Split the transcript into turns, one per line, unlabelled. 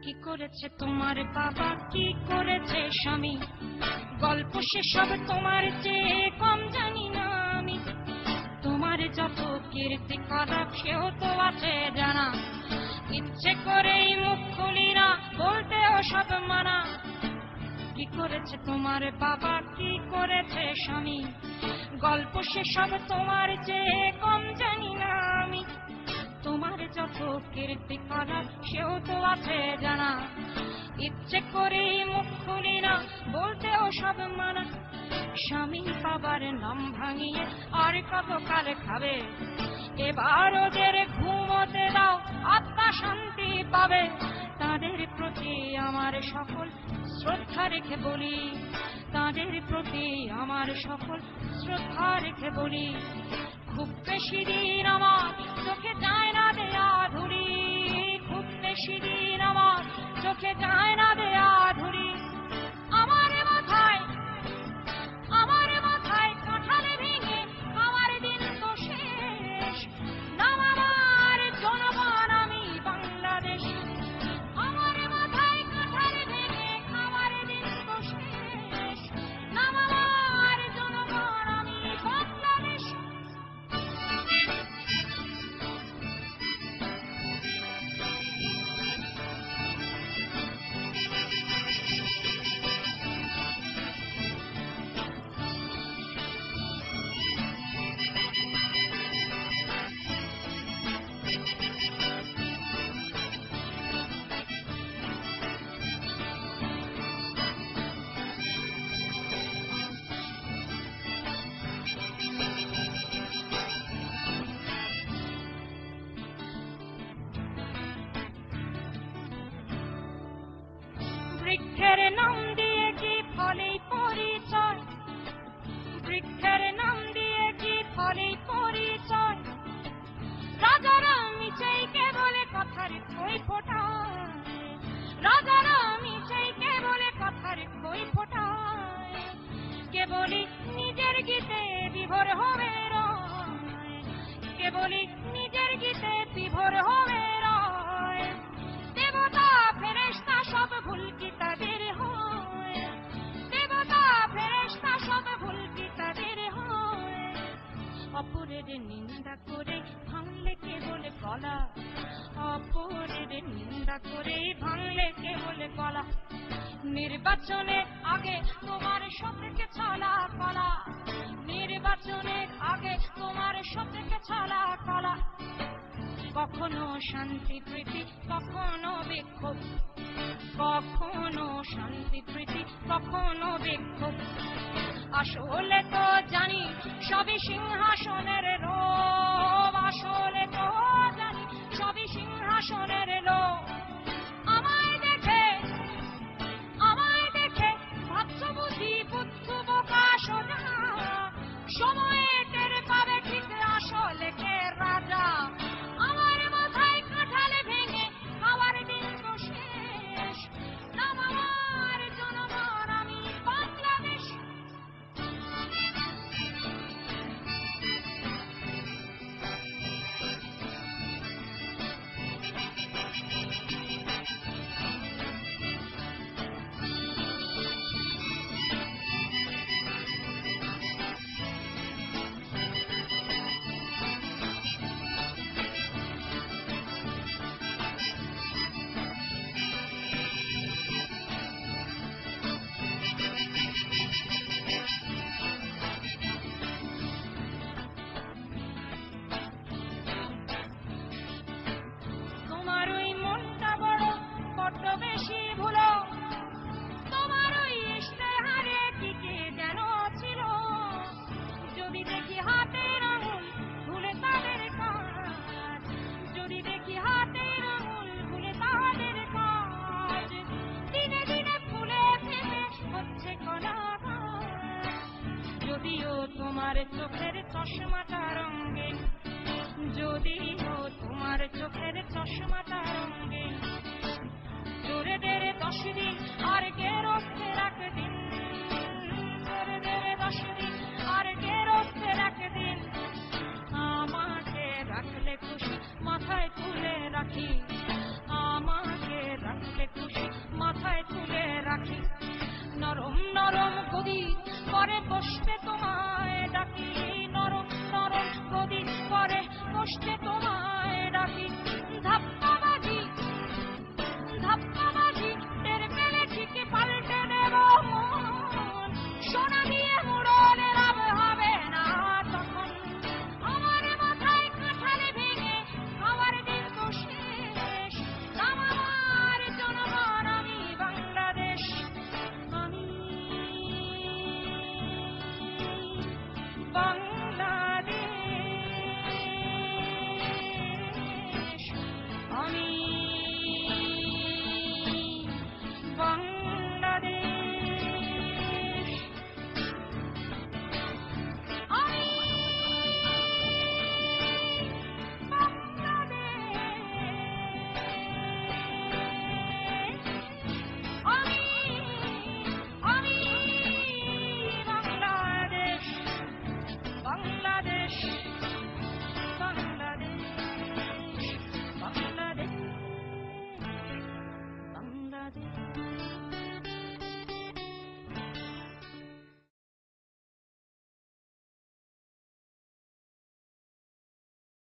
কি করেছে তোমার বাবা, কি করেছে স্বামী, গল্প সেসব তোমার চেয়ে কম জানি না আমি। তোমার যত কীর্তি করা সেও তো আছে জানা, ইচ্ছে করেই মুখ খুলি না, বলতেও সব মানা। কি করেছে তোমার বাবা, কি করেছে স্বামী, গল্প সেসব তোমার চেয়ে কম জানি না আমি। তোমার যত কীর্তি করা সেও তো আছে জানা, ইচ্ছে করেই মুখ খুলি না, বলতেও সব মানা। স্বামী বাবার নাম ভাঙিয়ে আর কত কাল খাবে, এবার ওদের ঘুমোতে দাও, আত্মা শান্তি পাবে। তাদের প্রতি আমার সকল শ্রদ্ধা রেখে বলি, তাদের প্রতি আমার সকল শ্রদ্ধা রেখে বলি। খুব বেশি দিন আমার চোখে যায় না দেয়া ধুলি, খুব বেশি দিন আমার চোখে যায় না দেয়া ধুলি। আমার মাথায় কাঁঠালে ভেঙে আমার দিন তো শেষ, নাম আমার জনগণ আমি বাংলাদেশ। আমার মাথায় কাঁঠালে ভেঙে আমার দিন তো শেষ, নাম আমার জনগণ আমি বাংলাদেশ। বৃক্ষের নাম দিয়ে কি ফলেই পরিচয়, বৃক্ষের নাম দিয়ে কি ফলেই পরিচয়। রাজারা মিছেইকে বলে কথার কই ফোটায়, রাজারা মিছেইকে বলে কথার কই ফোটায়। কেবলই নিজের গীতে বিভোর হবে রয়, কেবলই নিজের গীতে বিভোর হবে রয়। দেবতা ফেরেশতা সব ভুল কি তাদের হয়, দেবতা ফেরেশতা সব ভুল কি তাদের হয়। অপরের নিন্দা করে ভাঙলে কে বলে গলা, অপরের নিন্দা করে ভাঙলে কে বলে গলা। নির্বাচনে আগে তোমার সবকে ছলা কলা, নির্বাচনে আগে তোমার সবকে ছলা কলা। কখনো শান্তি প্রীতি কখনো বিক্ষোভ, কখনো শান্তি প্রীতি কখনো বিক্ষোভ। আসলে তো জানি সবই সিংহাসনের লোভ, আসলে তো জানি সবই সিংহাসনের লোভ। আমায় দেখে ভাবছ বুঝি বুদ্ধ বোকা সোজা, সময়ে টের পাবে ঠিক আসলে কে রাজা। আমার মাথায় কাঁঠালে ভেঙে খাওয়ার দিন তো শেষ, নাম আমার জনগণ আমি বাংলাদেশ। তোমার ওই মনটা বড় বড্ড বেশি ভুলো, তোমার ওই ইশতেহারে টিকে যেন ছিল। যদি দেখি হাতের আঙুল ভুলে তাদের কাজ, যদি দেখি হাতের আঙুল ভুলে তাদের কাজ। দিনে দিনে ফুলে ফেপে হচ্ছে কলাগাছ, যদিও তোমার চোখের চশমাটা রঙিন, যদিও তোমার চোখের চশমাটা রঙিন। চোরেদের 10 দিন